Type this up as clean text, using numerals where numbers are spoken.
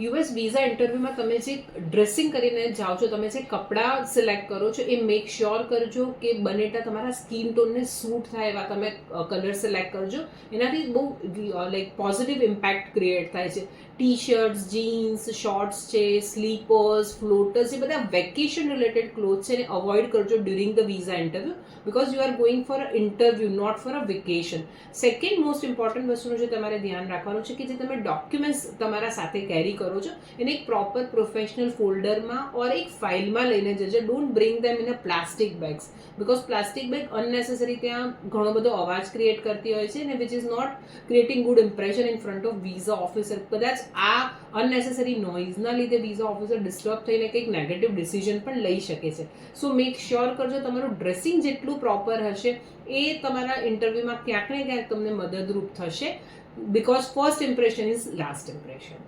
US visa ઇન્ટરવ્યૂમાં તમે જે dressing કરીને જાઓ છો, તમે જે કપડાં સિલેક્ટ કરો છો એ મેક શ્યોર કરજો કે બનેટા તમારા સ્કિન ટોનને સૂટ થાય એવા તમે કલર સિલેક્ટ કરજો. એનાથી બહુ લાઈક પોઝિટિવ ઇમ્પેક્ટ ક્રિએટ થાય છે. ટી શર્ટ્સ, જીન્સ, શોર્ટ્સ છે, સ્લીપર્સ, ફ્લોટર્સ, એ બધા વેકેશન રિલેટેડ ક્લોથ છે એને અવોઇડ કરજો during the visa interview, because you are going for a interview, not for a vacation. Second most important વસ્તુનું જે તમારે ધ્યાન રાખવાનું છે કે જે તમે ડોક્યુમેન્ટ્સ તમારા સાથે કેરી કરો છો એને એક પ્રોપર પ્રોફેશનલ ફોલ્ડરમાં ઓર એક ફાઇલમાં લઈને જજો. Don't bring them in a plastic bags, because plastic bag unnecessary ત્યાં ઘણો બધો અવાજ ક્રિએટ કરતી હોય છે ને which is not creating good impression in front of visa officer. કદાચ આ અનનેસેસરી નોઇઝના લીધે વિઝા ઓફિસર ડિસ્ટર્બ થઈને કંઈક નેગેટિવ ડિસિઝન પણ લઈ શકે છે. સો મેક શ્યોર કરજો તમારું ડ્રેસિંગ જેટલું પ્રોપર હશે એ તમારા ઇન્ટરવ્યૂમાં ક્યાંક ને ક્યાંક તમને મદદરૂપ થશે, because first impression is last impression.